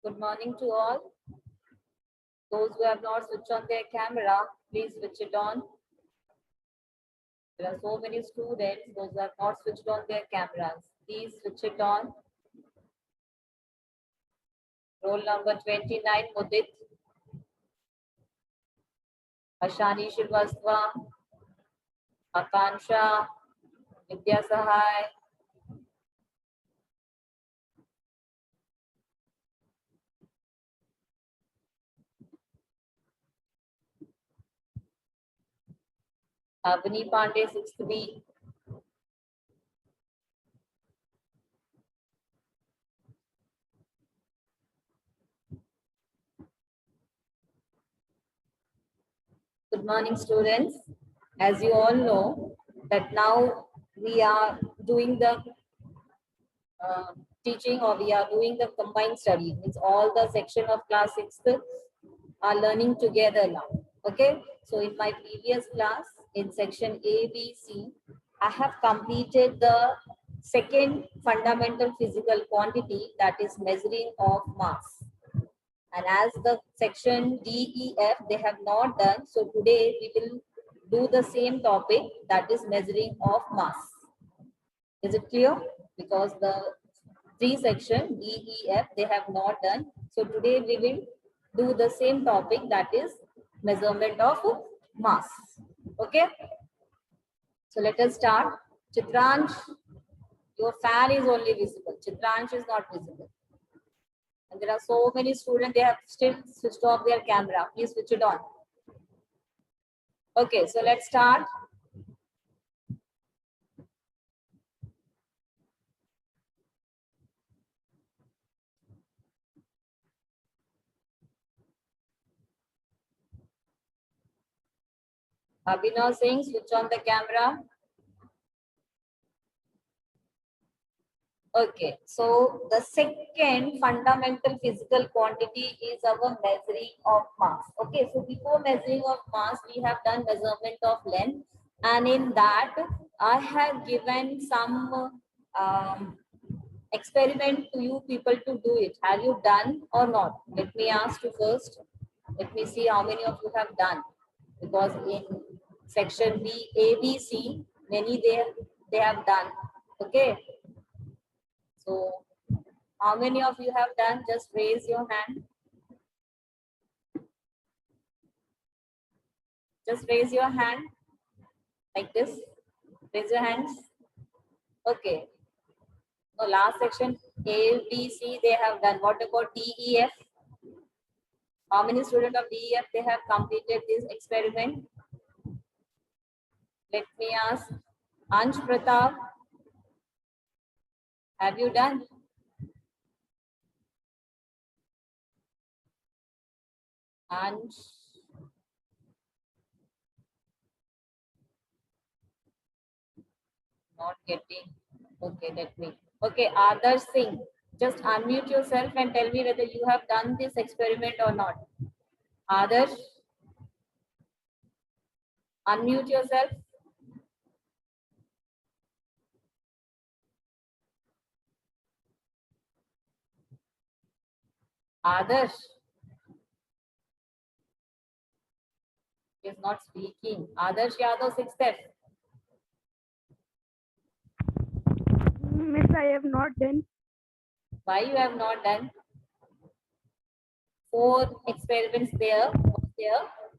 Good morning to all. Those who have not switched on their camera, please switch it on. There are so many students, those who have not switched on their cameras. Please switch it on. Roll number 29, Mudit. Ashani Shrivastava, Akansha, Vidya Sahai, Avani Pandey, 6th B. Good morning, students. As you all know, that now we are doing the teaching, or we are doing the combined study. Means all the section of class 6th are learning together now. Okay. So in my previous class, in section A, B, C, I have completed the second fundamental physical quantity, that is measuring of mass. And as the section D, E, F, they have not done. So today we will do the same topic, that is measuring of mass. Is it clear? Because the three section D, E, F, they have not done. So today we will do the same topic, that is measurement of mass. Okay. So let us start. Chitransh, your fan is only visible. Chitransh is not visible. And there are so many students, they have still switched off their camera. Please switch it on. Okay, so let's start. Abhinav Singh, switch on the camera. Okay, so the second fundamental physical quantity is our measuring of mass. Okay, so before measuring of mass, we have done measurement of length, and in that, I have given some experiment to you people to do it. Have you done or not? Let me ask you first. Let me see how many of you have done, because in section B, A, B, C, many they have done. Okay. So, how many of you have done? Just raise your hand. Just raise your hand like this. Raise your hands. Okay. No, last section A, B, C, they have done. What about D, E, F? How many students of D, E, F they have completed this experiment? Let me ask. Ansh Pratap, have you done? Ansh. Not getting. Okay, let me. Okay, Adarsh Singh. Just unmute yourself and tell me whether you have done this experiment or not. Adarsh, unmute yourself. Adarsh is not speaking. Adarsh Yadav, 6th step. Miss, I have not done. Why you have not done? 4 experiments there.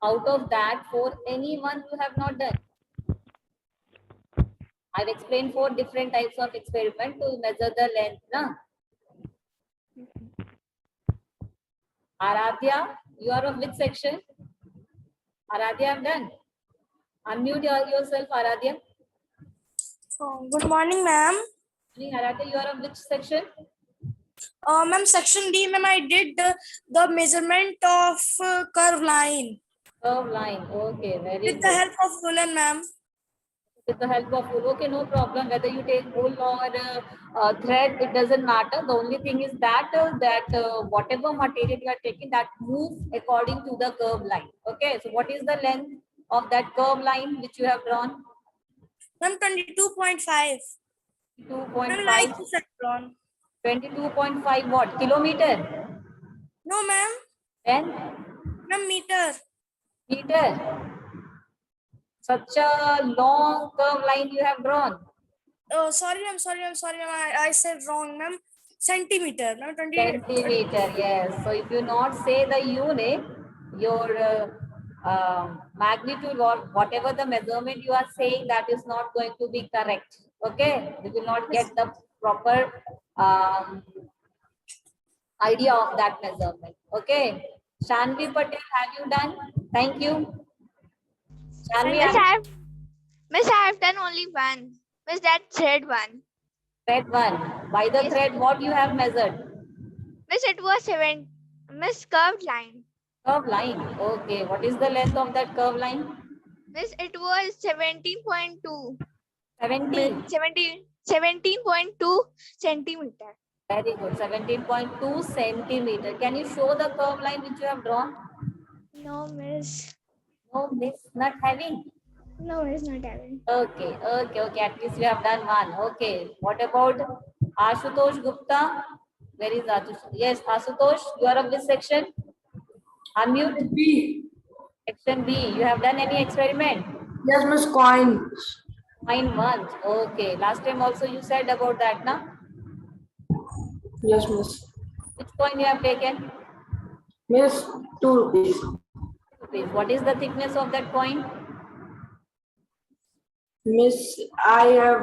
Out of that, 4, any one you have not done. I've explained 4 different types of experiment to measure the length. Na? Aradhya, you are of which section? Aradhya, I'm done. Unmute yourself, Aradhya. Oh, good morning, ma'am. Aradhya, you are of which section? Ma'am, section D, ma'am, I did the measurement of curve line Curve line. Okay, very with the good. help of ruler, ma'am. With the help of wool. Okay, no problem. Whether you take wool or thread, it doesn't matter. The only thing is that whatever material you are taking, that moves according to the curve line. Okay, so what is the length of that curve line which you have drawn? Ma'am, 22.5. 2.5. Like this I've drawn. 22.5 what? Kilometer? No, ma'am. Then Ma'am, meter. meter. Such a long curve line you have drawn. Oh, sorry, ma'am. I said wrong, ma'am. Centimeter. Ma'am, 20. Centimeter, yes. So if you not say the unit, your magnitude or whatever the measurement you are saying, that is not going to be correct. Okay, you will not get the proper idea of that measurement. Okay, Shanvi Patel, have you done? Thank you. Shanvi, Miss, I have done only one. Miss, that thread one. thread one. By the Yes. thread, what you have measured? Miss, it was 7. Miss, curved line. Curve line. Okay, what is the length of that curve line? Miss, it was 17.2. 70. 17.2 centimeter. Very good. 17.2 centimeter. Can you show the curve line which you have drawn? No, miss. No, miss, not having. No, miss, not having. Okay. At least you have done one. Okay. What about Ashutosh Gupta? Where is Ashutosh? Yes, Ashutosh, you are of this section? Unmute. B. Section B. You have done any experiment? Yes, Miss Coin. Fine one. Okay. Last time also you said about that, na? Yes, Miss. Which coin you have taken? Miss 2 rupees. Please. What is the thickness of that coin? Miss, I have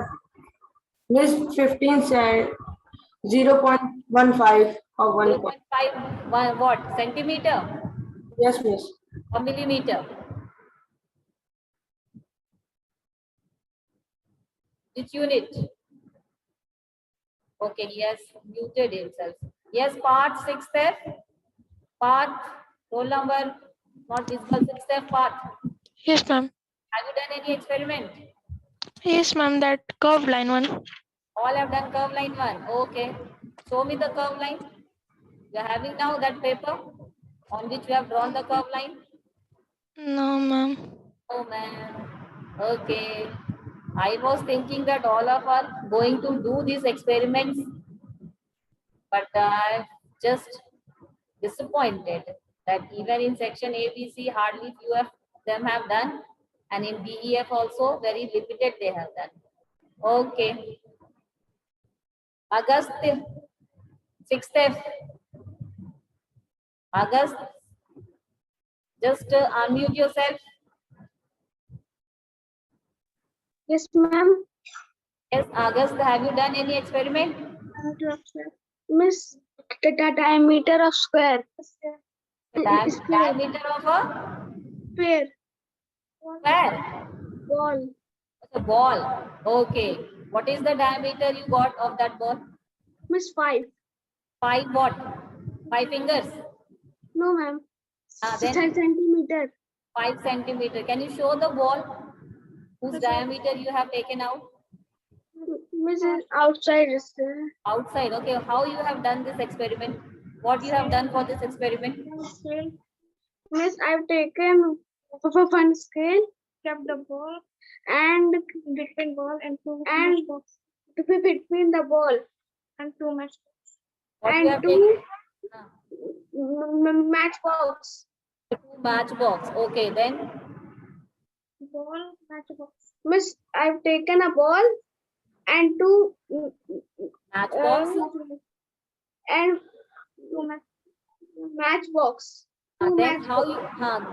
Miss 15 cent 0.15 or 1 point. 0.5 what? Centimeter Yes, Miss. or millimeter? Which unit? Okay, he has muted himself. Yes, part 6th F. Part, roll number, not visible, 6th F part. Yes, ma'am. Have you done any experiment? Yes, ma'am. That curved line one. All have done curve line one. Okay. Show me the curve line. You are having now that paper on which you have drawn the curve line. No, ma'am. Oh man. Okay. I was thinking that all of us are going to do these experiments, but I'm just disappointed that even in section ABC, hardly few of them have done, and in BEF also very limited they have done. Okay. August 6th F. August, just unmute yourself. Yes, ma'am. Yes, August, have you done any experiment? Miss, the diameter of square. Diameter of a Square. square. Ball. A ball. Okay. What is the diameter you got of that ball? Miss, 5. 5 what? 5 fingers. No, ma'am. Then Centimeter. 5 centimeter. Can you show the ball whose diameter you have taken out? Miss is outside. Outside. Okay. How you have done this experiment? What you have done for this experiment? Miss, I've taken one scale, kept the ball, and between ball and two between the ball and two matchbox What you and have two taken? matchbox. Two matchbox. Okay. Then Ball matchbox. Miss, I've taken a ball and two matchbox. and two matchbox. Two Then how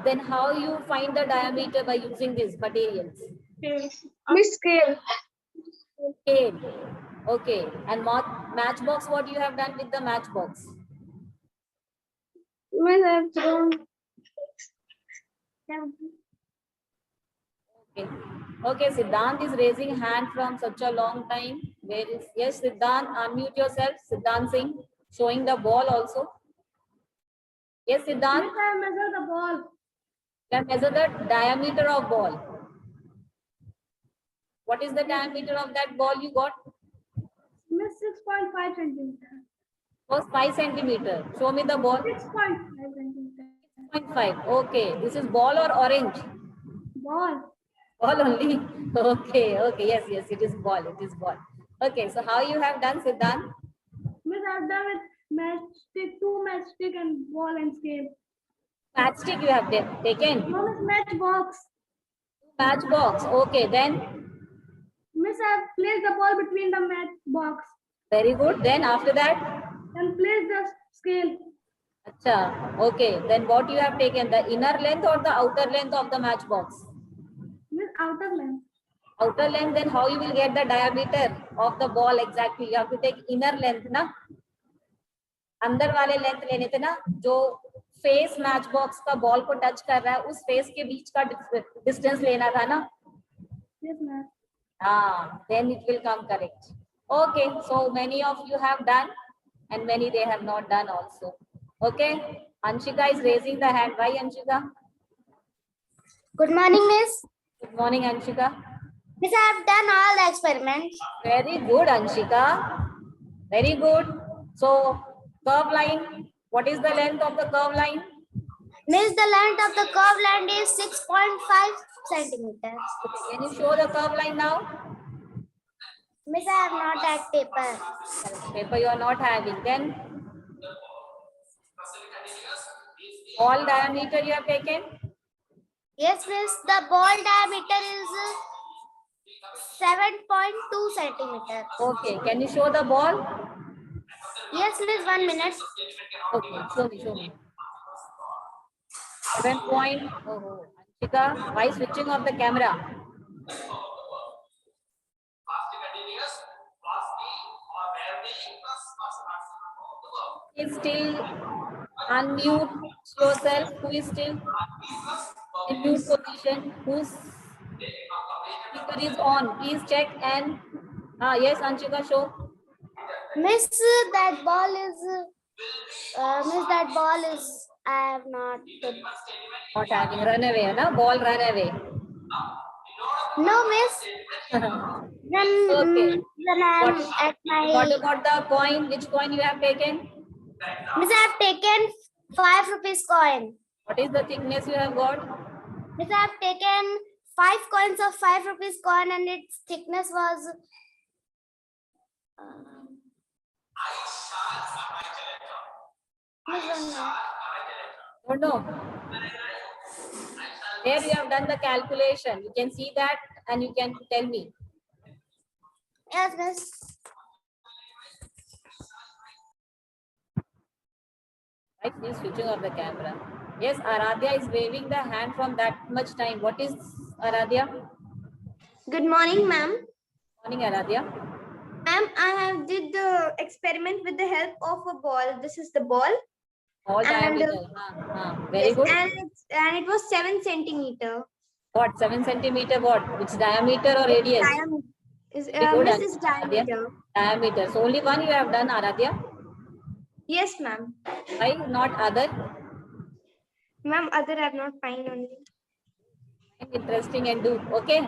matchbox. you find the diameter by using these materials? Miss, scale. Scale. Okay. And matchbox, what you have done with the matchbox? Miss, I've thrown. Okay. Okay, Siddhant is raising hand from such a long time. Where is, yes, Siddhant, unmute yourself. Siddhant Singh, showing the ball also. Yes, Siddhant. I measure the ball. Can measure the diameter of ball. What is the diameter of that ball you got? Miss, 6.5 centimeter. Was 5 centimeter. Show me the ball. 6.5 centimeter. 6.5. Okay. This is ball or orange? Ball. Ball only. Okay. Okay. Yes. Yes. It is ball. It is ball. Okay. So how you have done, Siddhant? Miss, I've done with matchstick, two matchstick and ball and scale. Matchstick you have taken. No, Miss, matchbox. Matchbox. Okay. Then Miss, I've placed the ball between the matchbox very good. Then after that. and placed the scale. Acha. Okay. Then what you have taken? The inner length or the outer length of the matchbox? Miss, outer length. Outer length. Then how you will get the diameter of the ball exactly? You have to take inner length, na? अंदर वाले length लेने थे ना, जो face match box का ball को touch कर रहा है उस फेस के बीच का डिस्टेंस लेना था ना. Yes, ma'am. Then it will come correct. Okay, so many of you have done and many they have not done also. Okay, Anshika is raising the hand. Why, Anshika? Good morning, Miss. Good morning, Anshika. Miss, I have done all the experiments. Very good, Anshika. Very good. So, curve line. What is the length of the curve line? Miss, the length of the curve line is 6.5 centimeters. Okay, can you show the curve line now? Miss, I have not that paper. Paper you are not having. Then, all diameter you have taken? Yes, Miss, the ball diameter is 7.2 centimeters. Okay, can you show the ball? Yes, Miss, 1 minute. Okay, show me. 7 point. Oh, Anshika, why switching off the camera? Is still unmute yourself. Who is still in mute position? Whose speaker is on? Please check and yes, Anshika, show. Miss, that ball is, I have not. Not having run away, na? Ball run away. No, Miss. Okay. Then I am at my. What about the coin? Which coin you have taken? Miss, I have taken 5 rupees coin. What is the thickness you have got? Miss, I have taken 5 coins of 5 rupees coin and its thickness was. Oh no. There you have done the calculation. You can see that and you can tell me. Yes, Miss. Right, please switching off the camera. Yes, Aradhya is waving the hand from that much time. What is Aradhya? Good morning, ma'am. Morning, Aradhya. Ma'am, I have did the experiment with the help of a ball. This is the ball. All And, diameter. Very Yes, good. and it was 7 centimeter. What? 7 centimeter what? Which diameter or radius? Is Very good, Miss is Aradhya. diameter. Diameter. So only one you have done, Aradhya. Yes, ma'am. Why not other? Ma'am, other have not fine only. Interesting and do. Okay.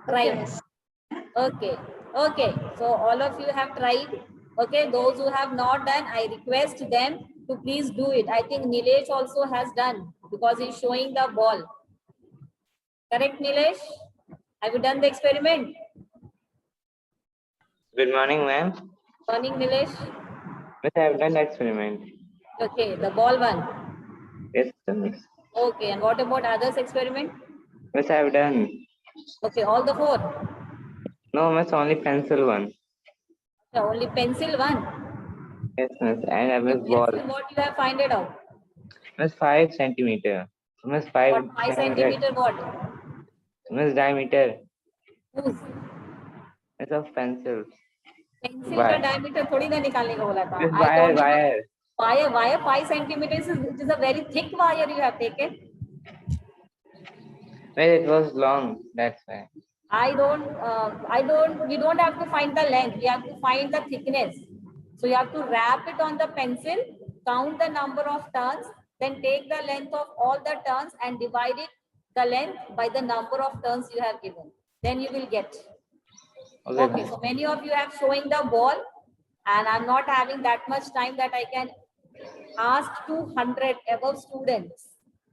Right. Yes. Okay. Okay, so all of you have tried. Okay, those who have not done, I request them to please do it. I think Nilesh also has done because he's showing the ball. Correct, Nilesh? Have you done the experiment? Good morning, ma'am. Morning, Nilesh. Miss, I have done the experiment. Okay, the ball one. Yes, miss. Okay, and what about others experiment? Miss, I have done. Okay, all the four. No, miss, only pencil one. So only pencil one. Yes, miss, and I miss ball. Pencil, what you have find it out? Miss, 5 centimeter. Miss, 5. What 5 centimeter what? Miss, diameter. Whose? Miss, of pencil. Pencil का diameter थोड़ी ना निकालने को बोला था. Miss, I told wire. you, wire 5 centimeters is, it is a very thick wire you have taken. Well, it was long, that's why. We don't have to find the length. We have to find the thickness. So you have to wrap it on the pencil, count the number of turns, then take the length of all the turns and divide it, the length by the number of turns you have given. Then you will get. Okay, so many of you have showing the ball and I'm not having that much time that I can ask 200 above students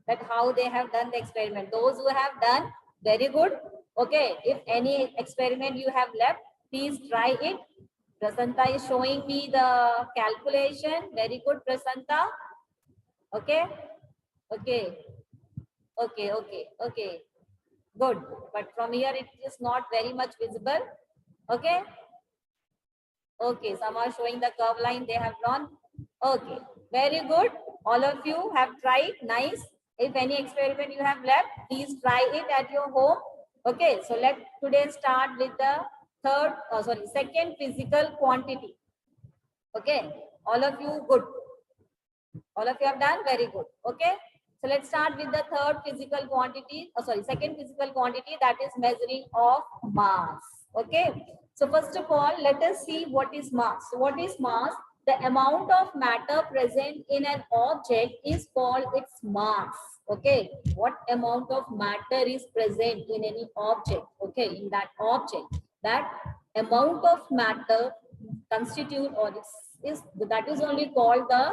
that how they have done the experiment. Those who have done, very good. Okay, if any experiment you have left, please try it. Prasanta is showing me the calculation. Very good, Prasanta. Okay, okay, okay, okay, okay. Good, but from here it is not very much visible. Okay. Okay, some are showing the curve line they have drawn. Okay, very good. All of you have tried. Nice. If any experiment you have left, please try it at your home. Okay, so let today start with the second physical quantity. Okay, all of you good. All of you have done very good. Okay, so let's start with the second physical quantity, that is measuring of mass. Okay, so first of all, let us see what is mass. So what is mass? The amount of matter present in an object is called its mass. Okay, what amount of matter is present in any object? Okay, in that object, that amount of matter constitute or that is only called the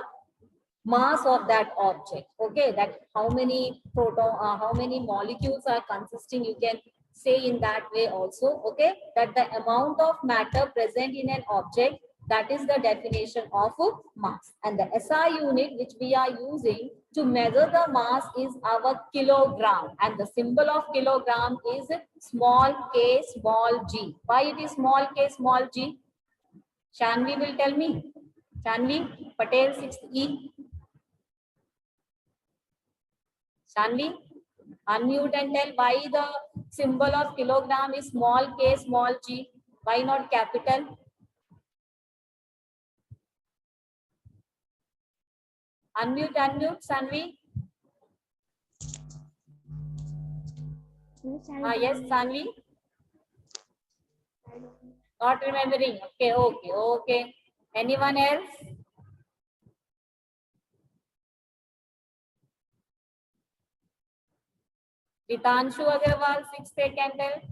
mass of that object. Okay, that how many how many molecules are consisting, you can say in that way also. Okay, that the amount of matter present in an object, that is the definition of mass. And the SI unit which we are using to measure the mass is our kilogram, and the symbol of kilogram is small k small g. Why it is small k small g? Shanvi will tell me. Shanvi Patel 6th E. Shanvi, unmute and tell why the symbol of kilogram is small k small g. Why not capital? Unmute, Sanvi. Yes, Sanvi. Not remembering. Okay. Anyone else? Vitanshu Agarwal, 6th can tell.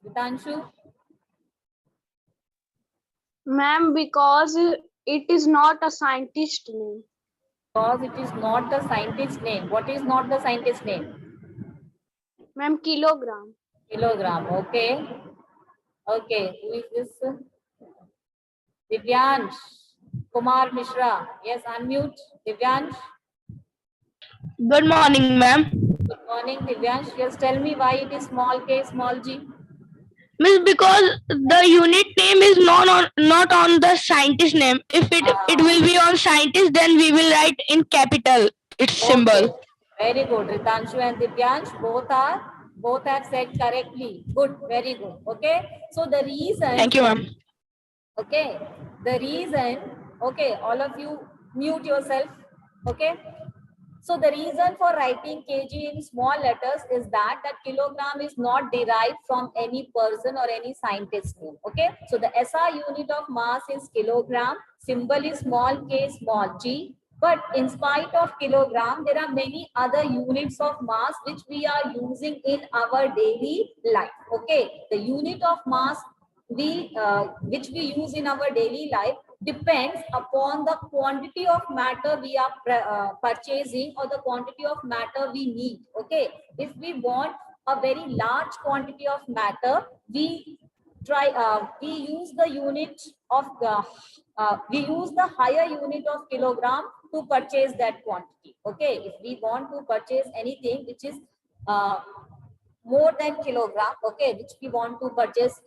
Vitanshu. Ma'am, because it is not a scientist name. Because it is not the scientist name. What is not the scientist name? Ma'am, kilogram. Kilogram. Okay. Okay. Who is this? Divyansh Kumar Mishra. Yes, unmute. Divyansh. Good morning, ma'am. Good morning, Divyansh. Just tell me why it is small k, small g. Miss, because the unit name is not on the scientist name. If it will be on scientist, then we will write in capital its symbol. Very good. Ritanshu and Divyansh both have said correctly. Good, very good. Okay. So the reason. Thank you, ma'am. Okay. The reason. Okay. All of you mute yourself. Okay. So the reason for writing kg in small letters is that kilogram is not derived from any person or any scientist name. Okay. So the SI unit of mass is kilogram. Symbol is small k, small g. But in spite of kilogram, there are many other units of mass which we are using in our daily life. Okay. The unit of mass which we use in our daily life depends upon the quantity of matter we are purchasing or the quantity of matter we need. Okay, if we want a very large quantity of matter, we use the unit of we use the higher unit of kilogram to purchase that quantity. Okay, if we want to purchase anything which is more than kilogram, okay, which we want to purchase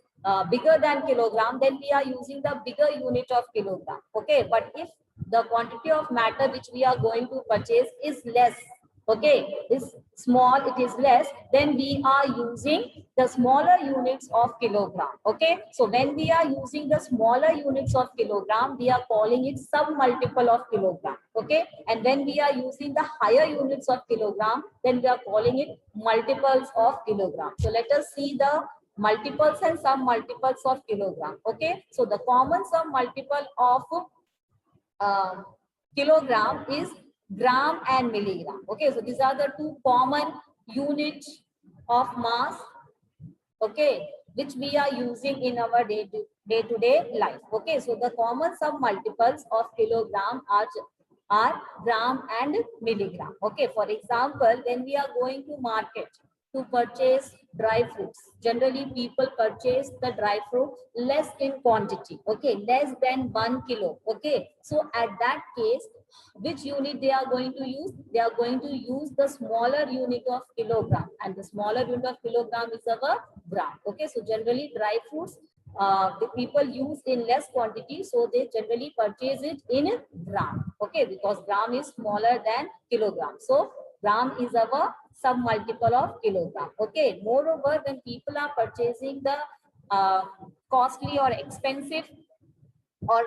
bigger than kilogram, then we are using the bigger unit of kilogram. Okay, but if the quantity of matter which we are going to purchase is less, okay, is small, it is less, then we are using the smaller units of kilogram. Okay, so when we are using the smaller units of kilogram, we are calling it sub multiple of kilogram. Okay, and when we are using the higher units of kilogram, then we are calling it multiples of kilogram. So let us see the multiples and sub multiples of kilogram. Okay, so the common sub multiple of kilogram is gram and milligram. Okay, so these are the two common units of mass, okay, which we are using in our day-to-day life. Okay, so the common sub multiples of kilogram are gram and milligram. Okay, for example, when we are going to market to purchase dry fruits, generally people purchase the dry fruit less in quantity, okay, less than 1 kilo. Okay, so at that case, which unit they are going to use? They are going to use the smaller unit of kilogram, and the smaller unit of kilogram is our gram. Okay, so generally dry fruits the people use in less quantity, so they generally purchase it in gram. Okay, because gram is smaller than kilogram, so gram is our sub multiple of kilogram. Okay, moreover, when people are purchasing the costly or expensive or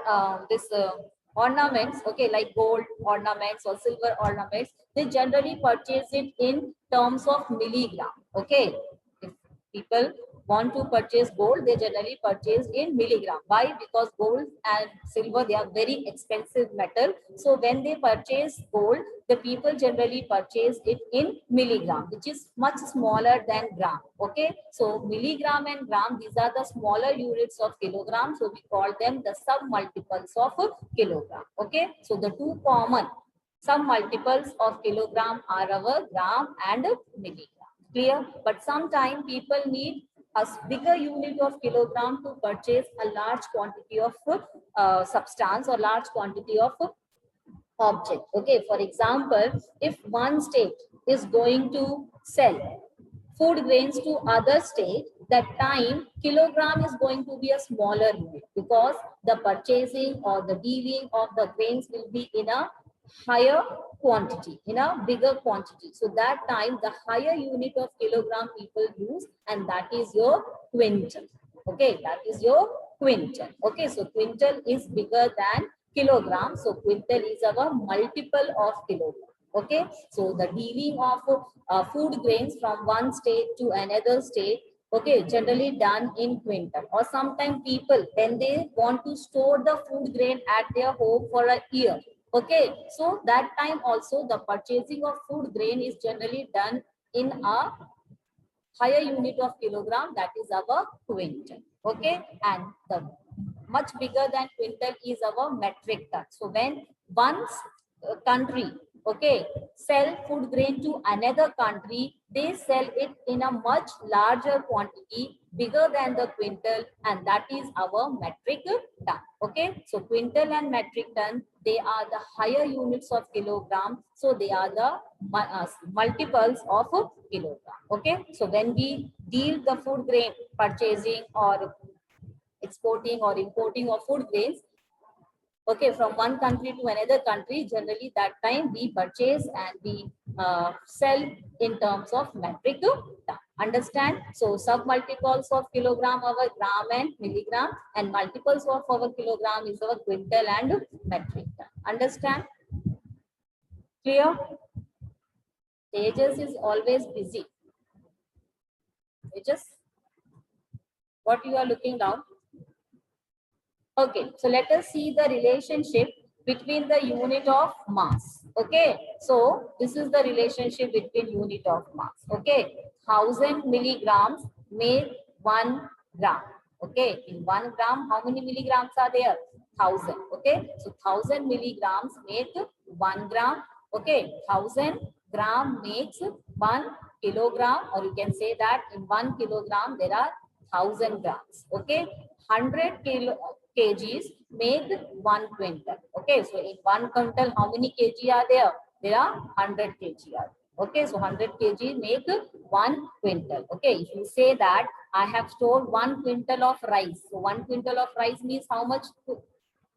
ornaments, okay, like gold ornaments or silver ornaments, they generally purchase it in terms of milligram. Okay, if people want to purchase gold, they generally purchase in milligram. Why? Because gold and silver, they are very expensive metal. So when they purchase gold, the people generally purchase it in milligram, which is much smaller than gram. Okay, so milligram and gram, these are the smaller units of kilogram, so we call them the sub multiples of kilogram. Okay, so the two common sub multiples of kilogram are our gram and milligram. Clear? But sometimes people need a bigger unit of kilogram to purchase a large quantity of substance or large quantity of object. Okay, for example, if one state is going to sell food grains to other state, that time kilogram is going to be a smaller unit, because the purchasing or the dealing of the grains will be in a higher quantity, in a bigger quantity. So that time the higher unit of kilogram people use, and that is your quintal. Okay, that is your quintal. Okay, so quintal is bigger than kilogram, so quintal is our multiple of kilogram. Okay, so the dealing of food grains from one state to another state, okay, generally done in quintal. Or sometimes people, when they want to store the food grain at their home for a year, okay, so that time also the purchasing of food grain is generally done in a higher unit of kilogram, that is our quintal. Okay, and the much bigger than quintal is our metric ton. So when one country, okay, sell food grain to another country, they sell it in a much larger quantity, bigger than the quintal, and that is our metric ton. Okay, so quintal and metric ton, they are the higher units of kilogram, so they are the multiples of kilogram. Okay, so when we deal the food grain purchasing or exporting or importing of food grains, okay, from one country to another country, generally that time we purchase and we sell in terms of metric ton. Understand? So sub multiples of kilogram our gram and milligram, and multiples of our kilogram is our quintal and metric ton. Understand? Clear? Tejas is always busy. Tejas, what you are looking down? Okay, so let us see the relationship between the unit of mass. Okay, so this is the relationship between unit of mass. Okay, 1000 milligrams make 1 gram. Okay, in 1 gram, how many milligrams are there? 1000. Okay, so 1000 milligrams make 1 gram. Okay, 1000 gram makes 1 kilogram, or you can say that in 1 kilogram there are 1000 grams. Okay, 100 kgs make 1 quintal. Okay, so in 1 quintal, how many kg are there? There are 100 kg. Okay, so 100 kg make 1 quintal. Okay, if you say that I have stored 1 quintal of rice, so 1 quintal of rice means how much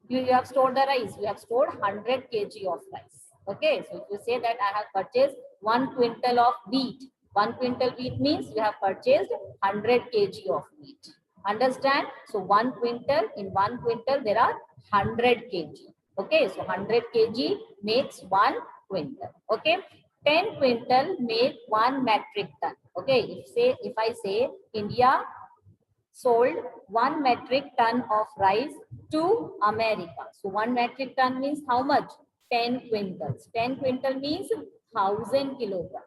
you have stored the rice? You have stored 100 kg of rice. Okay, so if you say that I have purchased 1 quintal of wheat, 1 quintal wheat means you have purchased 100 kg of wheat. Understand? So 1 quintal, in 1 quintal there are 100 kg. Okay, so 100 kg makes 1 quintal. Okay, 10 quintal make 1 metric ton. Okay, if I say India sold 1 metric ton of rice to America. So 1 metric ton means how much? 10 quintals. 10 quintal means 1000 kilogram.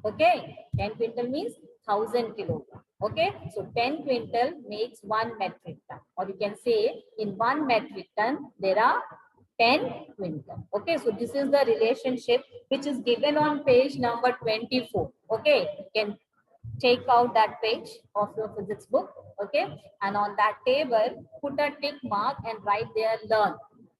Okay, 10 quintal means 1000 kilogram. Okay, so 10 quintal makes 1 metric ton, or you can say in 1 metric ton there are 10 quintal. Okay, so this is the relationship which is given on page number 24. Okay, you can take out that page of your physics book. Okay, and on that table put a tick mark and write there learn.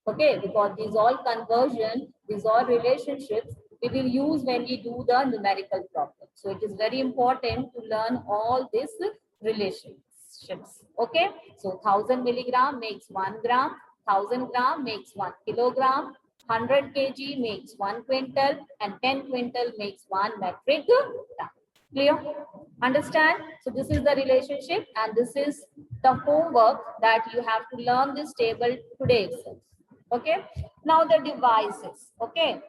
Okay, because these all conversion, these all relationships we will use when we do the numerical problem. So it is very important to learn all these relationships. Okay, so 1000 milligram makes 1 gram, 1000 gram makes 1 kilogram, 100 kg makes 1 quintal, and 10 quintal makes 1 metric ton. Clear? Understand? So this is the relationship, and this is the homework that you have to learn this table today itself. Okay, now the devices. Okay,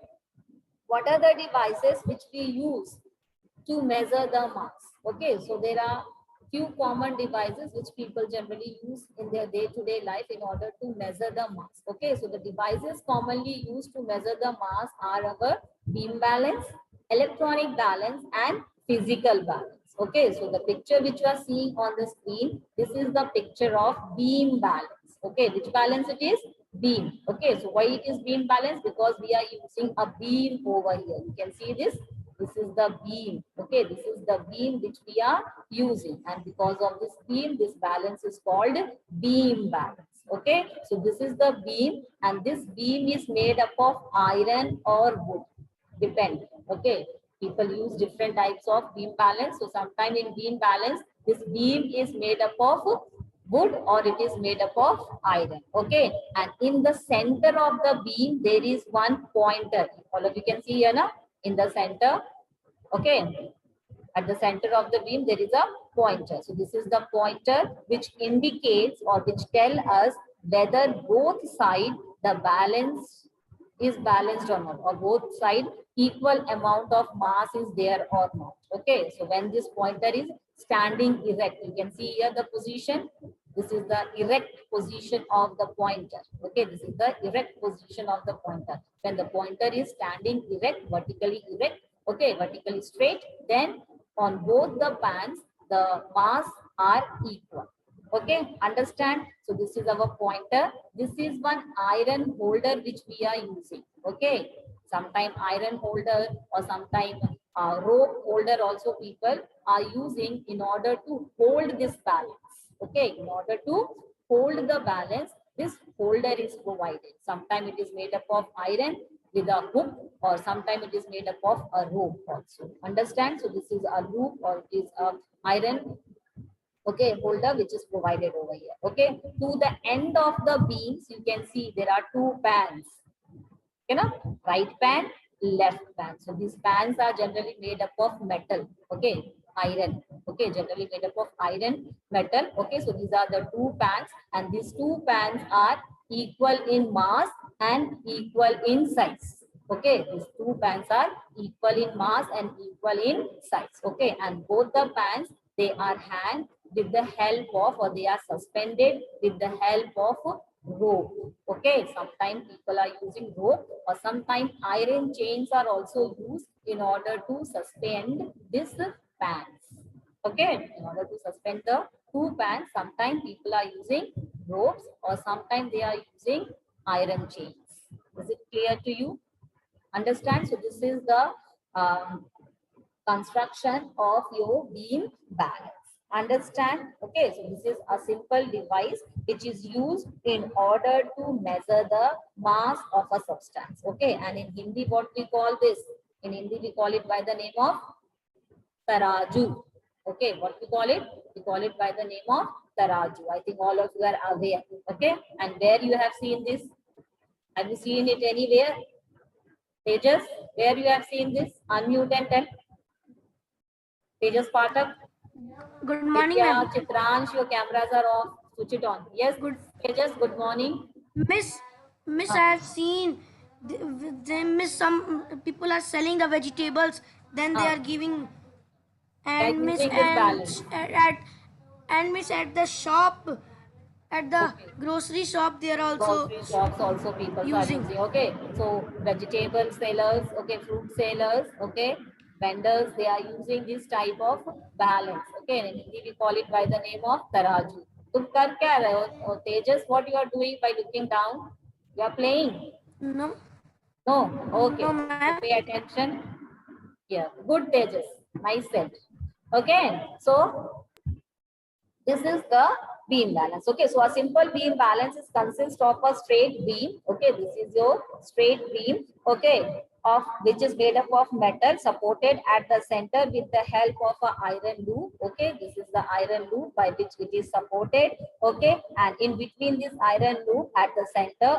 what are the devices which we use to measure the mass? Okay, so there are few common devices which people generally use in their day-to-day life in order to measure the mass. Okay, so the devices commonly used to measure the mass are our beam balance, electronic balance, and physical balance. Okay, so the picture which you are seeing on the screen, this is the picture of beam balance. Okay, which balance it is? Beam. Okay, so why it is beam balance? Because we are using a beam over here. You can see this. This is the beam. Okay, this is the beam which we are using, and because of this beam, this balance is called beam balance. Okay, so this is the beam, and this beam is made up of iron or wood, depend. Okay, people use different types of beam balance. So sometime in beam balance, this beam is made up of wood or it is made up of iron. Okay, and in the center of the beam there is one pointer. All of you can see here now, in the center. Okay, at the center of the beam there is a pointer. So this is the pointer which indicates or which tell us whether both side the balance is balanced or not, or both side equal amount of mass is there or not. Okay, so when this pointer is standing erect, you can see here the position. This is the erect position of the pointer. Okay, this is the erect position of the pointer. When the pointer is standing erect, vertically erect, okay, vertically straight, then on both the pans the mass are equal. Okay, understand? So this is our pointer. This is one iron holder which we are using. Okay, sometime iron holder or sometime rope holder also people are using in order to hold this balance. Okay, in order to hold the balance, this holder is provided. Sometimes it is made up of iron with a hook, or sometimes it is made up of a rope also. Understand? So this is a loop or it is a iron, okay, holder which is provided over here. Okay, to the end of the beams you can see there are two pans, you know, right pan, left pan. So these pans are generally made up of metal. Okay, iron. Okay, generally made up of iron, metal. Okay, so these are the two pans, and these two pans are equal in mass and equal in size. Okay, these two pans are equal in mass and equal in size. Okay, and both the pans, they are hanged with the help of, or they are suspended with the help of rope. Okay, sometimes people are using rope, or sometimes iron chains are also used in order to suspend this pans. Okay, in order to suspend the two pans, sometimes people are using ropes or sometimes they are using iron chains. Is it clear to you? Understand? So this is the construction of your beam balance. Understand? Okay, so this is a simple device which is used in order to measure the mass of a substance. Okay, and in Hindi, what we call this? In Hindi, we call it by the name of taraju. Okay, what we call it? We call it by the name of taraju. I think all of you are aware. Okay, and where you have seen this? Have you seen it anywhere? Tejas, where you have seen this? Unmute and tell. Tejas Pathak. Good morning, Vidya, ma'am. Chitransh, your cameras are off. Switch it on. Yes, good. Tejas, good morning. Miss, I have seen miss some people are selling the vegetables, then they are giving, and miss using this balance. and miss at the shop, at the Okay. grocery shop, they are also Grocery shops also people are using. using. Okay, so vegetable sellers, okay, fruit sellers, okay, vendors, they are using this type of balance. Okay, in Hindi we call it by the name of taraju. तुम कर क्या रहे हो? Tejas, what you are doing by looking down? You are playing? No, No. Okay. no, So ma'am. pay attention. Yeah. Good, Tejas. Nice set. Okay. So this is the beam balance. Okay, so a simple beam balance is consists of a straight beam. Okay, this is your straight beam. Okay, of which is made up of metal supported at the center with the help of a iron loop. Okay, this is the iron loop by which it is supported. Okay, and in between this iron loop at the center,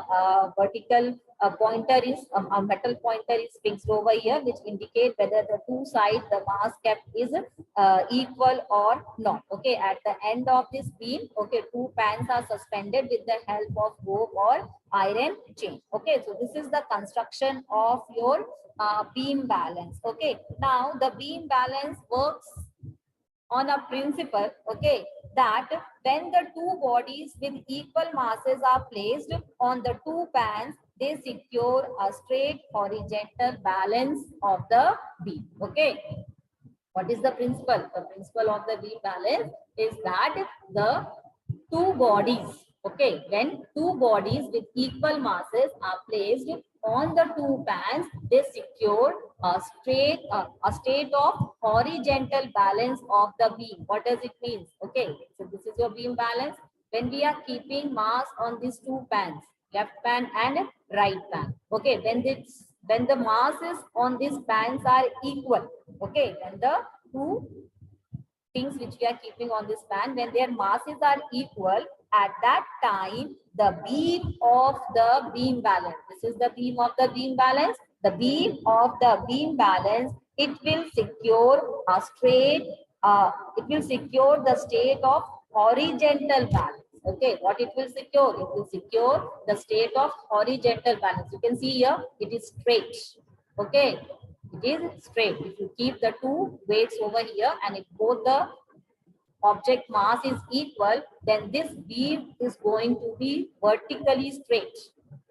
vertical pointer is a metal pointer is fixed over here, which indicate whether the two sides the mass kept is equal or not. Okay, at the end of this beam, okay, two pans are suspended with the help of rope or iron chain. Okay, so this is the construction of your beam balance. Okay, now the beam balance works on a principle, okay, that when the two bodies with equal masses are placed on the two pans, they secure a straight horizontal balance of the beam. Okay, what is the principle? The principle of the beam balance is that the two bodies, okay, when two bodies with equal masses are placed on the two pans, they secure a state of horizontal balance of the beam. What does it mean? Okay, so this is your beam balance. When we are keeping mass on these two pans, left pan and right pan, okay, when the masses on these pans are equal, okay, when the two things which we are keeping on this pan, when their masses are equal, at that time the beam of the beam balance, this is the beam of the beam balance, the beam of the beam balance, it will secure a straight, it will secure the state of horizontal balance. Okay, what it will secure? It will secure the state of horizontal balance. You can see here, it is straight. Okay, it is straight. If you keep the two weights over here and if both the object mass is equal, then this beam is going to be vertically straight.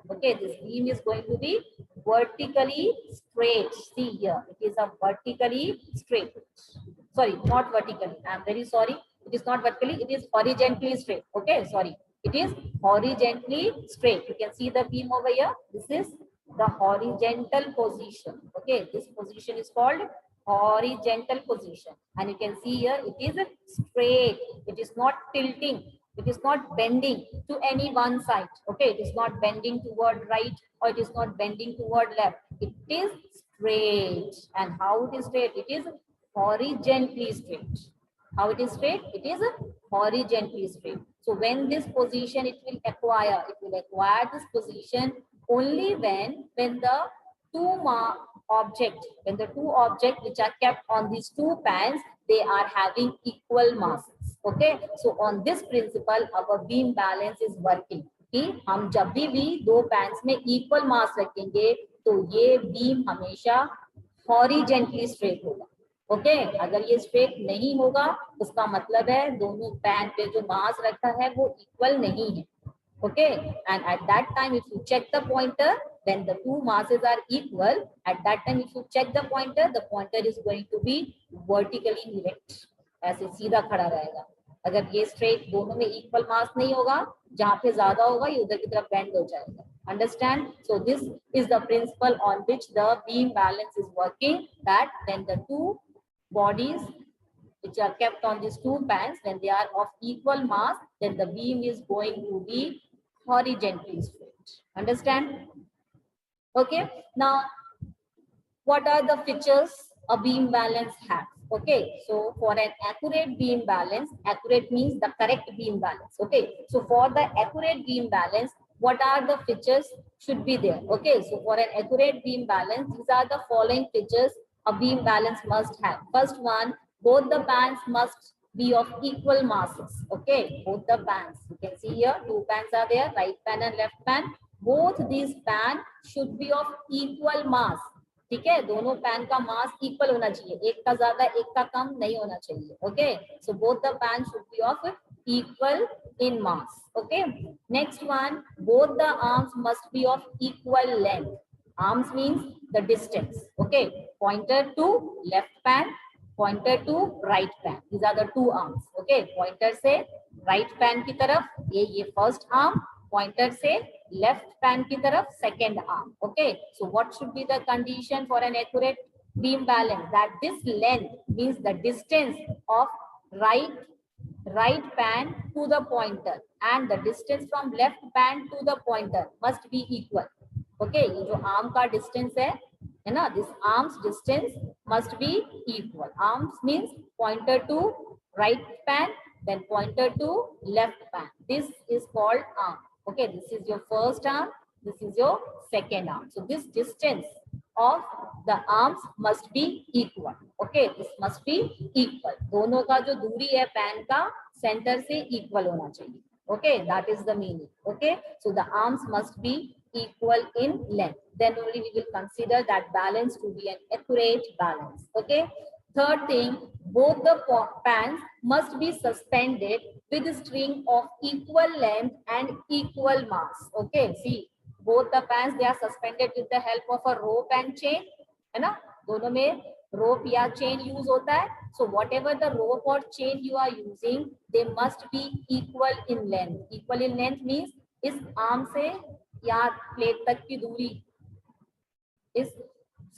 Okay, this beam is going to be vertically straight. See here, it is a vertically straight. Sorry, not vertically. I am very sorry. It is not vertically, it is horizontally straight. Okay, sorry. It is horizontally straight. You can see the beam over here. This is the horizontal position. Okay, this position is called horizontal position. And you can see here, it is straight. It is not tilting. It is not bending to any one side. Okay, it is not bending toward right or it is not bending toward left. It is straight. And how it is straight? It is horizontally straight. How it is straight? It is horizontally straight. So when this position it will acquire this position only when the when the two objects which are kept on these two pans, they are having equal masses. Okay, so on this principle our beam balance is working. कि हम जब भी दो पैंस में equal मास रखेंगे तो ये beam हमेशा हॉरिजेंटली स्ट्रेट होगा. ओके, अगर ये स्ट्रेट नहीं होगा उसका मतलब है दोनों पैन पे जो मास रखा है वो इक्वल नहीं है. Okay, and at that time if you check the pointer, when the two masses are equal, at that time if you check the pointer is going to be vertically erect. ऐसे सीधा खड़ा रहेगा. अगर ये straight दोनों में equal मास नहीं होगा, जहां पे ज्यादा होगा ये उधर की तरफ बेंड हो जाएगा. Understand? So this is the principle on which the beam balance is working, that when the two bodies which are kept on these two pans, when they are of equal mass, then the beam is going to be horizontally straight. Understand? Okay. Now, what are the features a beam balance has? Okay, so for an accurate beam balance, accurate means the correct beam balance. Okay, so for the accurate beam balance, what are the features should be there? Okay, so for an accurate beam balance, these are the following features a beam balance must have. First one, both the pans must be of equal masses. Okay, both the pans, you can see here two pans are there, right pan and left pan. Both these pan should be of equal mass. ठीक है, दोनों pan का mass equal होना चाहिए, एक का ज्यादा एक का कम नहीं होना चाहिए. Okay, so both the pan should be of equal in mass. Okay, next one, both the arms must be of equal length. Arms means the distance. Okay, pointer to left pan, pointer to right pan, these are the two arms. Okay, pointer से right pan की तरफ ये first arm, pointer से left pan की तरफ second arm. Okay, so what should be the condition for an accurate beam balance? That this length means the distance of right pan to the pointer and the distance from left pan to the pointer must be equal. Okay, ये जो arm का distance है ना, this arm's distance must be equal. Arms means pointer to right pan, then pointer to left pan. This is called arm. Okay, this is your first arm, this is your second arm. So this distance of the arms must be equal. Okay, this must be equal. दोनों का जो दूरी है pan का centre से equal होना चाहिए. Okay, that is the meaning. Okay, so the arms must be equal in length. Then only we will consider that balance to be an accurate balance. Okay. Third thing, both the pans must be suspended with a string of equal length and equal mass. Okay, see, both the pans, they are suspended with the help of a rope and chain. है ना, दोनों में rope या chain use होता है. So whatever the rope or chain you are using, they must be equal in length. Equal in length means इस arm से या plate तक की दूरी, इस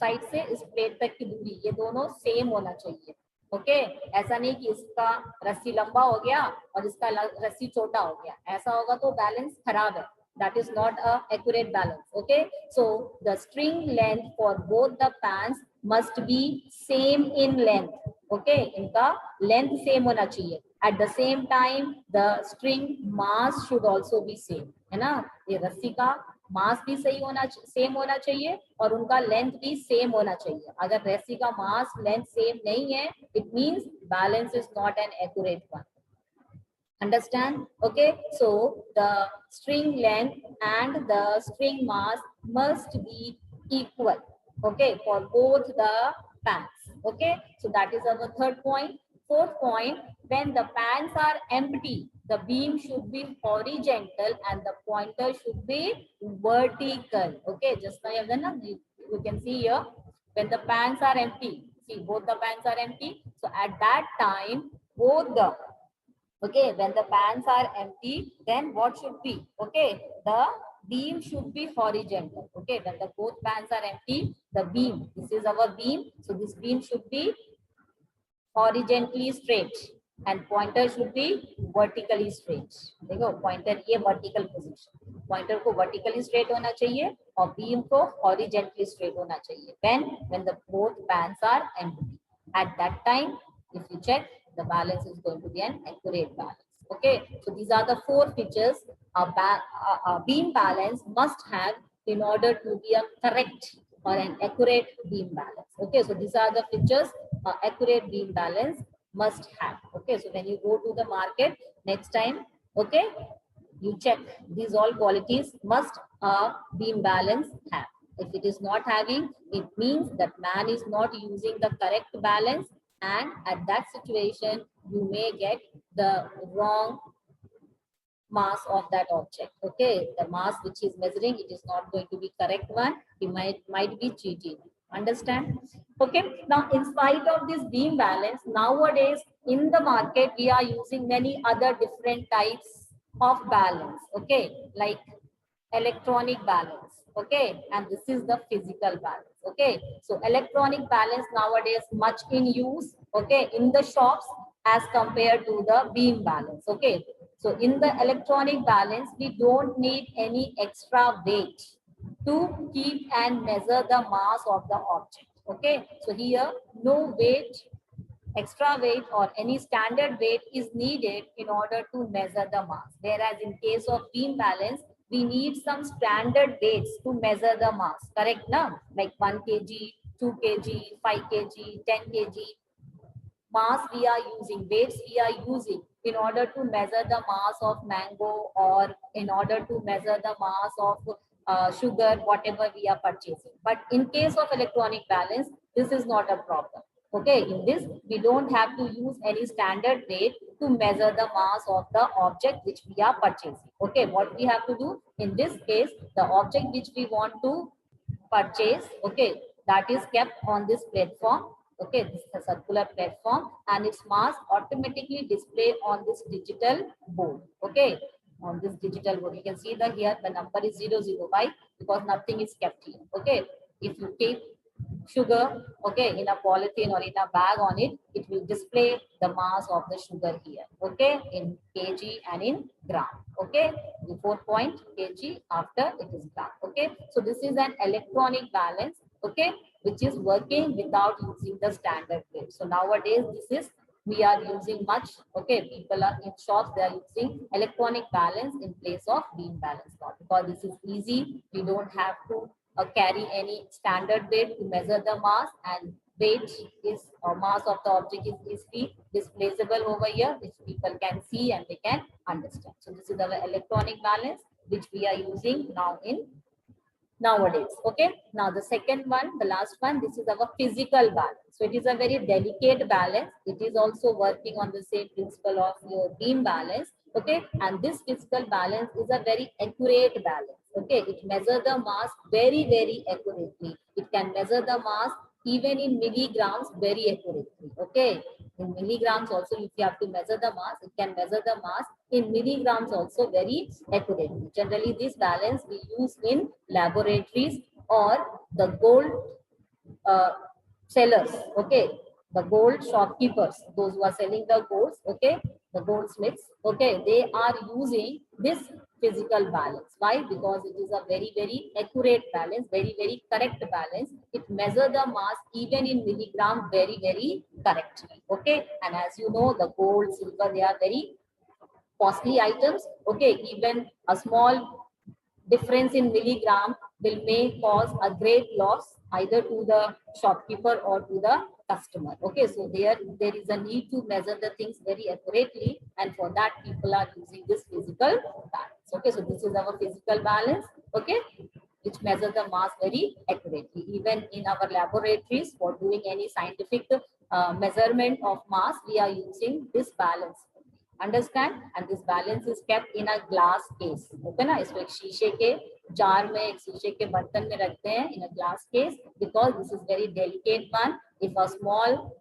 साइड से इस प्लेट तक की दूरी, ये दोनों सेम होना चाहिए. ओके, ऐसा नहीं कि इसका रस्सी लंबा हो गया और इसका रस्सी छोटा हो गया, ऐसा होगा तो बैलेंस खराब है. That is not a accurate balance. Okay, so the string length for both the pans must be same in length. Okay, इनका length same होना चाहिए. At the same time, the string mass should also be same. है ना, ये रस्सी का मास भी सही होना सेम होना चाहिए और उनका लेंथ भी सेम होना चाहिए. अगर रस्सी का मास लेंथ सेम नहीं है, it means balance is not an accurate one. Understand? Okay, so the string length and the string mass must be equal. Okay, for both the pans. Okay, so that is our third point. Fourth point, when the pans are empty, the beam should be horizontal and the pointer should be vertical. Okay, just now you can see here, when the pans are empty, see both the pans are empty. So at that time, both the, okay, when the pans are empty, then what should be? Okay, the beam should be horizontal. Okay, when the both pans are empty, the beam, this is our beam, so this beam should be horizontally straight and pointer should be vertically straight. देखो pointer ये vertical position, pointer को vertically straight होना चाहिए और beam को horizontally straight होना चाहिए. When the both pans are empty, at that time, if you check, the balance is going to be an accurate balance. Okay, so these are the four features a beam balance must have in order to be a correct or an accurate beam balance. Okay, so these are the features accurate beam balance must have. Okay, so when you go to the market next time, okay, you check these all qualities must beam balance have. If it is not having, it means that man is not using the correct balance, and at that situation you may get the wrong mass of that object. Okay, the mass which is measuring, it is not going to be correct one, he might be cheating. Understand? Okay, now in spite of this beam balance, nowadays in the market, we are using many other different types of balance, okay, like electronic balance, okay, and this is the physical balance, okay. So electronic balance nowadays much in use, okay, in the shops as compared to the beam balance, okay. So in the electronic balance, we don't need any extra weight to keep and measure the mass of the object, okay. So here no weight, extra weight or any standard weight is needed in order to measure the mass. Whereas in case of beam balance, we need some standard weights to measure the mass, correct now? Like 1 kg, 2 kg, 5 kg, 10 kg. Mass we are using, weights we are using in order to measure the mass of mango or in order to measure the mass of sugar, whatever we are purchasing. But in case of electronic balance, this is not a problem. Okay, in this, we don't have to use any standard weight to measure the mass of the object which we are purchasing. Okay, what we have to do in this case, the object which we want to purchase, okay, that is kept on this platform, okay, this is a circular platform, and its mass automatically display on this digital board, okay, on this digital board. You can see that here the number is 005 because nothing is kept here, okay. If you keep sugar, okay, in a polythene or in a bag on it, it will display the mass of the sugar here, okay, in kg and in gram, okay, before point kg, after it is gram, okay. So this is an electronic balance, okay, which is working without using the standard weight. So nowadays this is we are using much, okay, people are in shops, they are using electronic balance in place of beam balance now, because this is easy. We don't have to carry any standard weight to measure the mass, and weight is mass of the object is easily displaceable over here, which people can see and they can understand. So this is our electronic balance which we are using now in nowadays, okay. Now the second one, the last one, this is our physical balance. So it is a very delicate balance. It is also working on the same principle of your beam balance, okay, and this physical balance is a very accurate balance, okay. It measures the mass very, very accurately. It can measure the mass even in milligrams very accurately, okay. In milligrams also, if you have to measure the mass, it can measure the mass in milligrams also very accurately. Generally, this balance we use in laboratories or the gold sellers, okay, the gold shopkeepers, those who are selling the golds, okay, the goldsmiths, okay, they are using this physical balance. Why? Because it is a very, very accurate balance, very, very correct balance. It measures the mass even in milligram very, very correctly, okay. And as you know, the gold, silver, they are very costly items, okay. Even a small difference in milligram may cause a great loss either to the shopkeeper or to the customer, okay. So there is a need to measure the things very accurately, and for that people are using this physical balance, okay. So this is our physical balance, okay, which measures the mass very accurately. Even in our laboratories for doing any scientific measurement of mass, we are using this balance, understand, and this balance is kept in a glass case, okay ना. इसको एक शीशे के jar में, एक शीशे के बर्तन में रखते हैं in a glass case, because this is very delicate one. If a small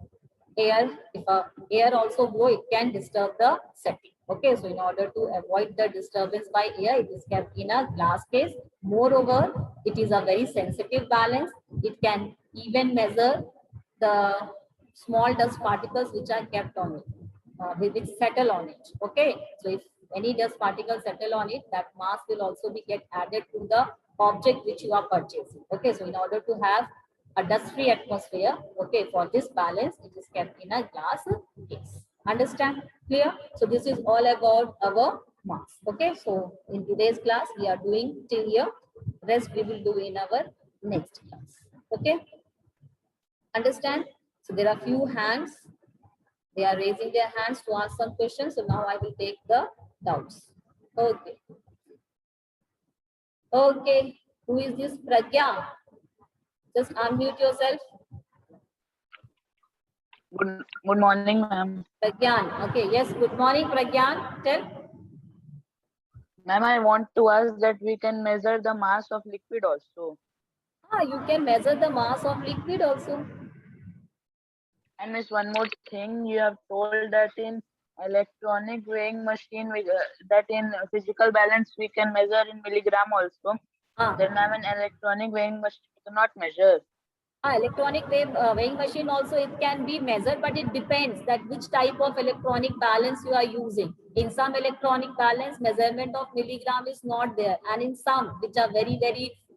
air, if a air also blow, it can disturb the setting, okay. So in order to avoid the disturbance by air, it is kept in a glass case. Moreover, it is a very sensitive balance. It can even measure the small dust particles which are kept on it, which settle on it, okay. So if any dust particles settle on it, that mass will also be get added to the object which you are purchasing, okay. So in order to have a dust-free atmosphere, okay, for this balance, it is kept in a glass case, understand, clear? So this is all about our mass, okay. So in today's class we are doing till here, rest we will do in our next class, okay, understand. So there are few hands, they are raising their hands to ask some questions. So now I will take the doubts. Okay. Okay. Who is this? Pragya. Just unmute yourself. Good morning, ma'am. Pragyan. Okay. Yes. Good morning, Pragyan. Tell. Ma'am, I want to ask that we can measure the mass of liquid also. You can measure the mass of liquid also. And miss, one more thing, you have told that in electronic weighing machine, that in physical balance we can measure in milligram also. Then ma'am, in electronic weighing machine we cannot measure. Electronic weighing machine also it can be measured, but it depends that which type of electronic balance you are using. In some electronic balance, measurement of milligram is not there, and in some which are very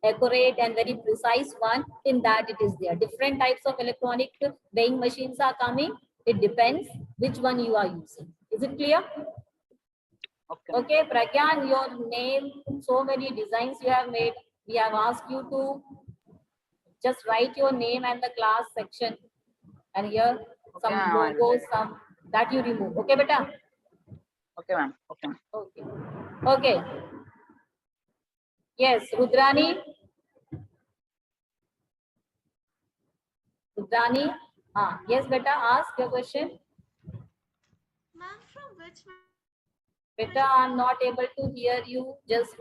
accurate and very precise one, in that it is there. Different types of electronic weighing machines are coming. It depends which one you are using. Is it clear? Okay, Pragyan, your name, so many designs you have made. We have asked you to just write your name and the class section, and here some logos, some that you remove. Okay, beta? Okay, ma'am. Okay. Okay. Okay. Yes, Rudrani. Rudrani. Yes, beta, ask your question. Ma'am, from which? Beta, I'm not able to hear you. Just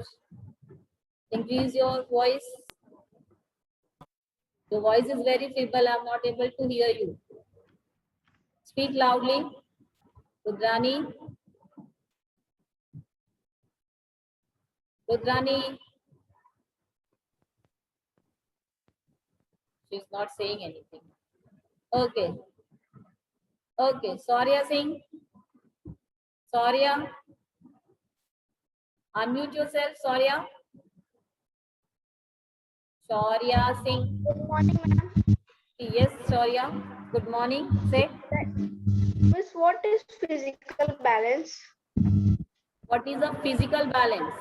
increase your voice. Your voice is very feeble. I'm not able to hear you. Speak loudly. Rudrani. Rudrani. She's not saying anything. Okay. Okay. Saurya Singh. Saurya. Unmute yourself, Saurya. Saurya Singh. Good morning, ma'am. Yes, Saurya. Good morning. Say. Miss, what is physical balance? What is a physical balance?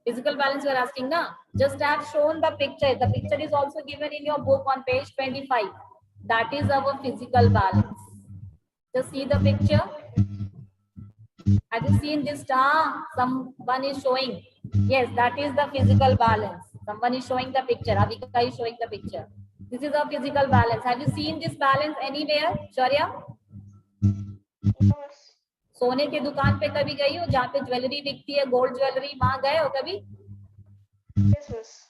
Physical balance you are asking, na? Just have shown the picture. The picture is also given in your book on page 25. That is our physical balance. Just see the picture. Have you seen this star? Someone is showing. Yes, that is the physical balance. Someone is showing the picture. Avika is showing the picture. This is a physical balance. Have you seen this balance anywhere, Shaurya? सोने की दुकान पे कभी गई हो जहाँ पे jewellery बिकती है, गोल्ड ज्वेलरी, वहां गए हो कभी? Yes, miss.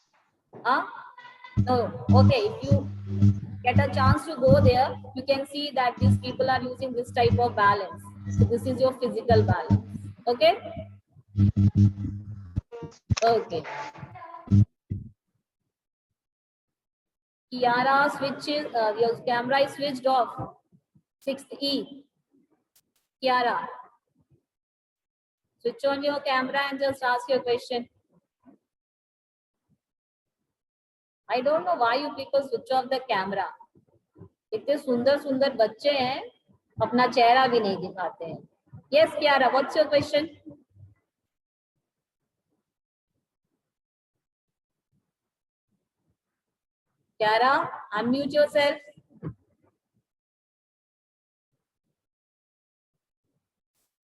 No. Okay, if you get a chance to go there, you can see that these people are using this type of balance. So this is your physical balance. Okay? Okay. Kiara switches, your camera is switched off. 6th E. Kiara. Switch on your camera and just ask your question. I don't know why you people switch off the camera. इतने सुंदर सुंदर बच्चे हैं, अपना चेहरा भी नहीं दिखाते हैं. Yes, Kiara, what's your question? Kiara, unmute yourself.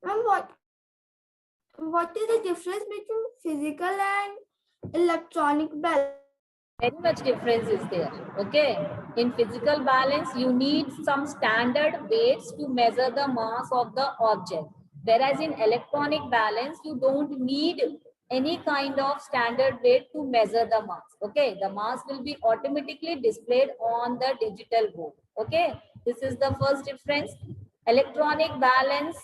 Ma'am, what is the difference between physical and electronic balance? Very much difference is there. Okay, in physical balance you need some standard weights to measure the mass of the object, whereas in electronic balance you don't need any kind of standard weight to measure the mass. Okay, the mass will be automatically displayed on the digital board. Okay, this is the first difference. Electronic balance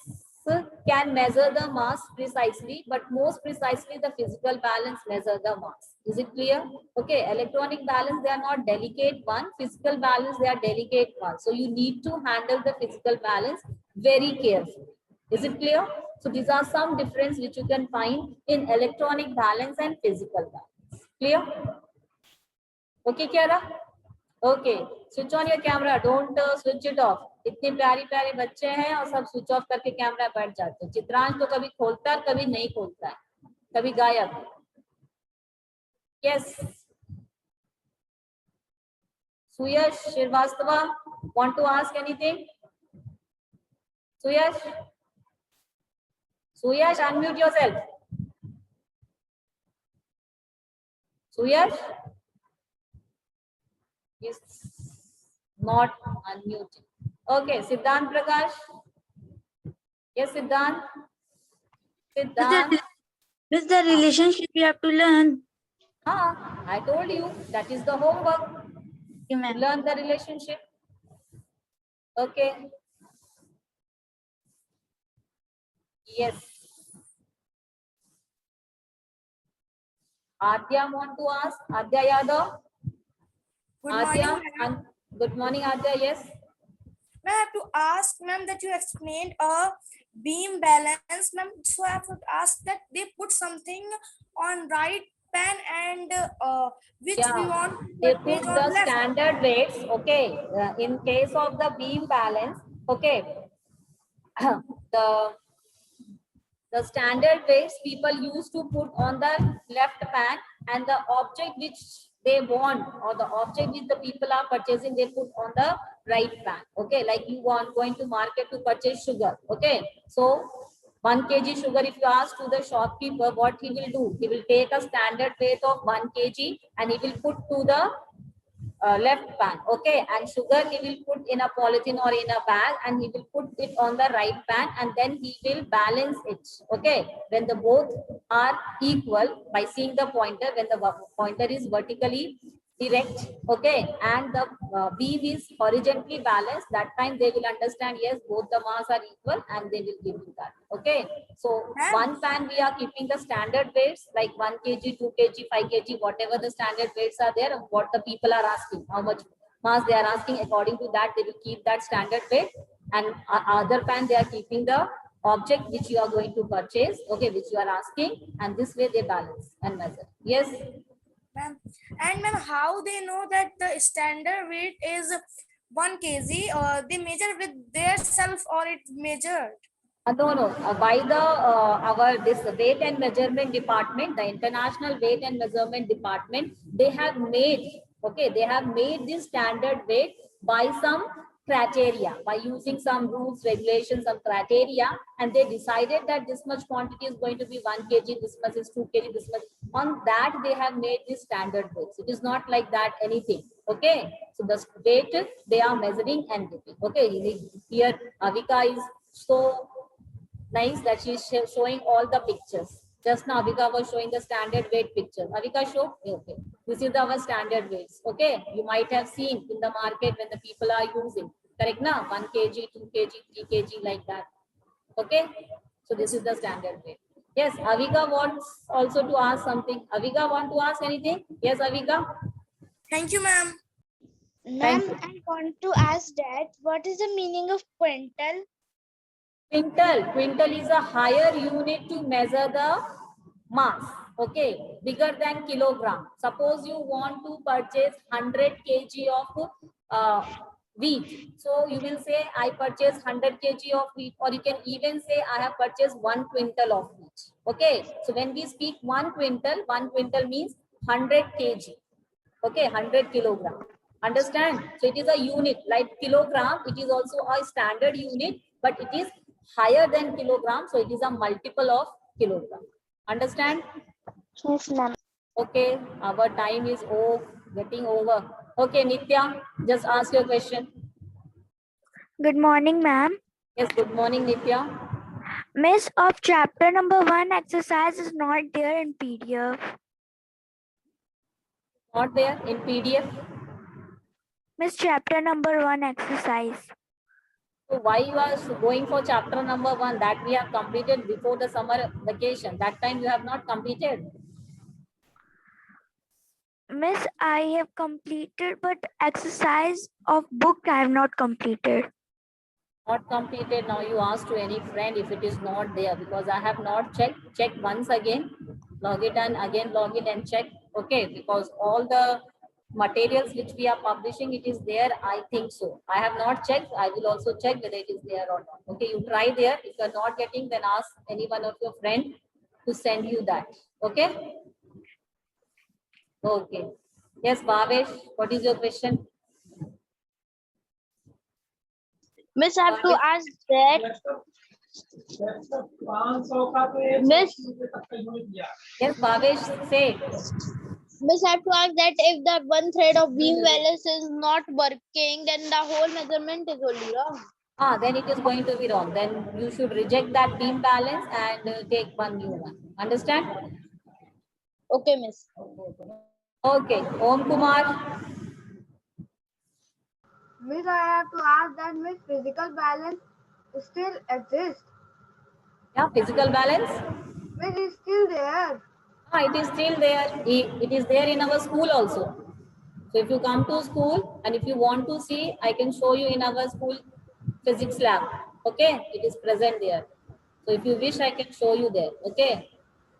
can measure the mass precisely, but most precisely the physical balance measure the mass. Is it clear? Okay, electronic balance, they are not delicate one. Physical balance, they are delicate one. So you need to handle the physical balance very carefully. Is it clear? So these are some difference which you can find in electronic balance and physical balance. Clear? Okay, Kiara? Okay, switch on your camera. Don't switch it off. इतने प्यारे प्यारे बच्चे हैं और सब switch off करके camera बैठ जाते हैं. चित्रांश तो कभी खोलता है, कभी नहीं खोलता है, कभी गायब. Yes. Suyash Shrivastava, want to ask anything? Suyash? Suyash, unmute yourself. Suyash? Is not unmuted. Okay, Siddhant Prakash. Yes, Siddhant. Siddhant. This the relationship you have to learn. I told you that is the homework. Okay, learn the relationship. Okay. Yes. Adya want to ask? Adya Yadav? Good Adya, morning, ma'am. good morning, Adya. Yes. I have to ask, ma'am, that you explained a beam balance, ma'am. So I have to ask that they put something on right pan and which we Yeah, want they to put page on the left. standard weights. Okay. In case of the beam balance, okay. the the standard weights people used to put on the left pan, and the object which they want or the object which the people are purchasing they put on the right pan. Okay, like you want going to market to purchase sugar. Okay, so 1 kg sugar, if you ask to the shopkeeper, what he will do, he will take a standard weight of 1 kg and he will put to the left pan. Okay, and sugar he will put in a polythene or in a bag and he will put it on the right pan, and then he will balance it. Okay, when the both are equal by seeing the pointer, when the pointer is vertically erect, okay, and the beam is horizontally balanced, that time they will understand, yes, both the mass are equal, and they will give you that. Okay, so one pan we are keeping the standard weights like 1 kg, 2 kg, 5 kg, whatever the standard weights are there, what the people are asking, how much mass they are asking, according to that they will keep that standard weight, and other pan they are keeping the object which you are going to purchase, okay, which you are asking, and this way they balance and measure. Yes. Ma'am. And ma'am, how they know that the standard weight is 1 kg, or they measure with their self or it measured? No. By the our this weight and measurement department, the international weight and measurement department, they have made, okay, they have made this standard weight by some criteria, by using some rules, regulations, some criteria, and they decided that this much quantity is going to be 1 kg, this much is 2 kg, this much. On that they have made this standard weights. It is not like that anything. Okay, so the weight they are measuring and giving. Okay, here Avika is so nice that she's showing all the pictures. Just now Avika was showing the standard weight picture. Avika, show. Okay, this is our standard weights. Okay, you might have seen in the market when the people are using. Correct now? 1 kg, 2 kg, 3 kg, like that. Okay, so this is the standard weight. Yes, Avika wants also to ask something. Avika want to ask anything? Yes, Avika. Thank you, ma'am. Ma'am, I want to ask that what is the meaning of quintal? Quintal is a higher unit to measure the mass. Okay, bigger than kilogram. Suppose you want to purchase 100 kg of wheat. So you will say I purchase 100 kg of wheat, or you can even say I have purchased 1 quintal of wheat. Okay, so when we speak 1 quintal means 100 kg. Okay, 100 kilogram. Understand? So it is a unit like kilogram. It is also a standard unit, but it is higher than kilogram. So it is a multiple of kilogram. Understand? Yes, ma'am. Okay, our time is getting over. Okay, Nitya, just ask your question. Good morning, ma'am. Yes, good morning, Nitya. Miss, of chapter number 1 exercise is not there in PDF. Not there in PDF? Miss, chapter number 1 exercise. So why you are going for chapter number 1 that we have completed before the summer vacation? That time you have not completed. Miss, I have completed, but exercise of book I have not completed. Not completed. Now you ask to any friend if it is not there, because I have not checked. Check once again, log it and again log in and check. Okay, because all the materials which we are publishing, it is there. I think so. I have not checked. I will also check whether it is there or not. Okay, you try there. If you are not getting, then ask any one of your friend to send you that. Okay. Okay. Yes, Bhavesh, what is your question? Miss, I have to ask that. Miss. Yes, Bhavesh, say. Miss, I have to ask that if the one thread of beam balance is not working, then the whole measurement is only wrong. Then it is going to be wrong. Then you should reject that beam balance and take one new one. Understand? Okay, miss. Okay. Om Kumar. Miss, I have to ask that Miss, physical balance still exists. Yeah, physical balance. Miss, is still there. It is still there. It is there in our school also. So if you come to school and if you want to see, I can show you in our school physics lab. Okay, it is present there. So if you wish, I can show you there. Okay.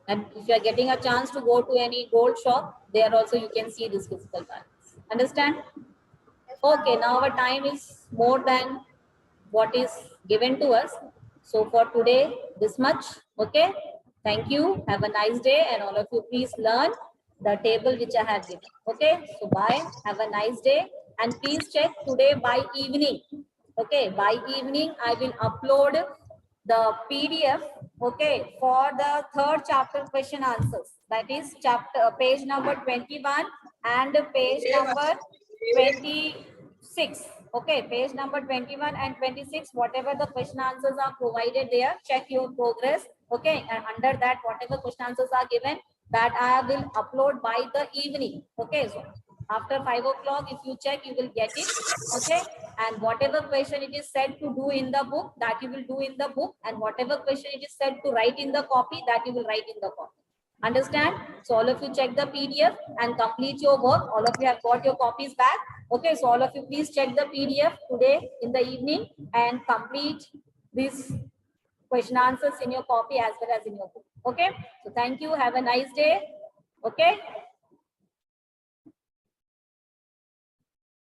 And if you are getting a chance to go to any gold shop, there also you can see this physical balance. Understand? Okay, now our time is more than what is given to us. So for today, this much. Okay. Thank you. Have a nice day. And all of you, please learn the table which I have given. Okay. So bye. Have a nice day. And please check today by evening. Okay. By evening, I will upload the PDF. Okay. For the third chapter question answers. That is chapter page number 21 and page number 26. Okay, page number 21 and 26, whatever the question answers are provided there, check your progress. Okay, and under that, whatever question answers are given, that I will upload by the evening. Okay, so after 5 o'clock, if you check, you will get it. Okay, and whatever question it is said to do in the book, that you will do in the book, and whatever question it is said to write in the copy, that you will write in the copy. Understand? So all of you check the PDF and complete your work. All of you have got your copies back. Okay, so all of you please check the PDF today in the evening and complete these question answers in your copy as well as in your book. Okay, so thank you. Have a nice day. Okay.